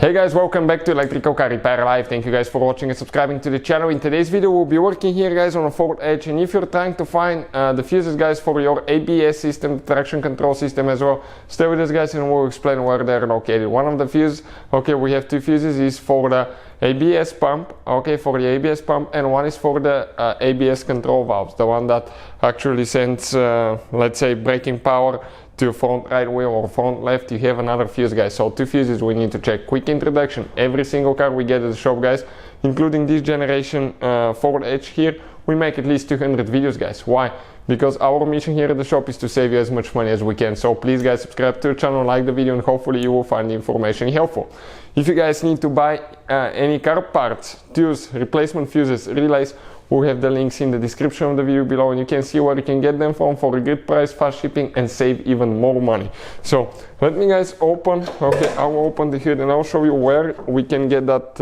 Hey guys, welcome back to Electrical Car Repair Live. Thank you guys for watching and subscribing to the channel. In today's video we'll be working here guys on a Ford Edge, and if you're trying to find the fuses guys for your ABS system, traction control system as well, stay with us guys and we'll explain where they're located. One of the fuses, okay, we have two fuses, is for the ABS pump, okay, for the ABS pump, and one is for the ABS control valves, the one that actually sends let's say braking power to front right wheel or front left. You have another fuse guys, so two fuses we need to check. Quick introduction: every single car we get at the shop guys, including this generation Ford Edge here, we make at least 200 videos guys. Why? Because our mission here at the shop is to save you as much money as we can. So please guys, subscribe to the channel, like the video, and hopefully you will find the information helpful. If you guys need to buy any car parts, tools, replacement fuses, relays, we have the links in the description of the video below, and you can see where you can get them from for a good price, fast shipping, and save even more money. So let me guys open, okay, I will open the hood and I'll show you where we can get that,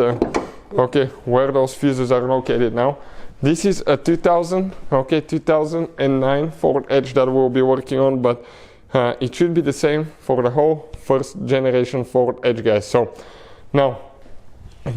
okay, where those fuses are located now. This is a 2009 Ford Edge that we'll be working on, but it should be the same for the whole first generation Ford Edge guys. So now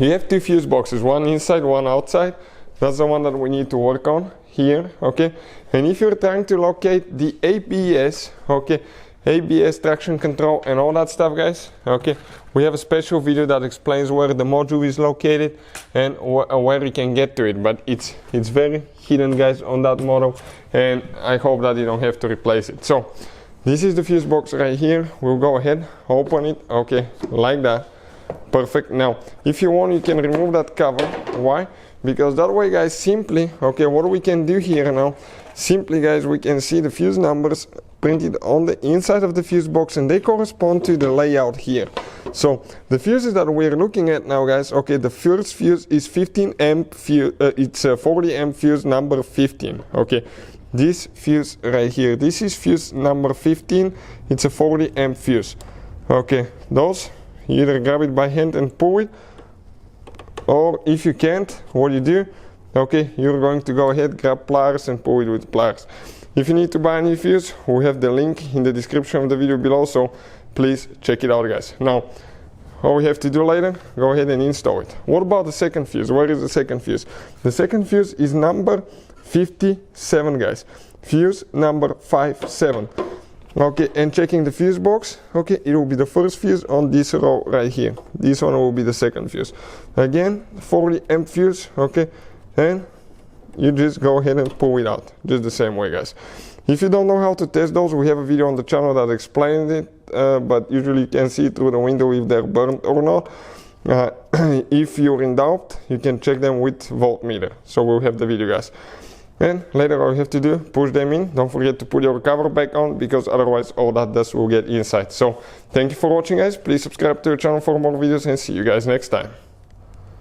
you have two fuse boxes, one inside, one outside. That's the one that we need to work on here, okay? And if you're trying to locate the ABS, okay, ABS, traction control, and all that stuff, guys, okay, we have a special video that explains where the module is located and where you can get to it. But it's very hidden, guys, on that model, and I hope that you don't have to replace it. So this is the fuse box right here. We'll go ahead, open it, okay, like that. Perfect. Now, if you want, you can remove that cover. Why? Because that way guys, simply, okay, what we can do here now, simply guys, we can see the fuse numbers printed on the inside of the fuse box, and they correspond to the layout here. So the fuses that we're looking at now guys, okay, the first fuse is 15 amp fuse, it's a 40 amp fuse number 15, okay. This fuse right here, this is fuse number 15, it's a 40 amp fuse, okay. Those, you either grab it by hand and pull it, or if you can't, what you do, okay, you're going to go ahead, grab pliers and pull it with pliers. If you need to buy a new fuse, we have the link in the description of the video below, so please check it out guys. Now, all we have to do later, go ahead and install it. What about the second fuse? Where is the second fuse? The second fuse is number 57 guys, fuse number 57. Okay, and checking the fuse box, okay, it will be the first fuse on this row right here. This one will be the second fuse. Again, 40 amp fuse, okay, and you just go ahead and pull it out, just the same way guys. If you don't know how to test those, we have a video on the channel that explains it, but usually you can see through the window if they're burnt or not. If you're in doubt, you can check them with voltmeter, so we'll have the video guys. And later all you have to do, push them in. Don't forget to put your cover back on, because otherwise all that dust will get inside. So thank you for watching guys, please subscribe to the channel for more videos, and see you guys next time.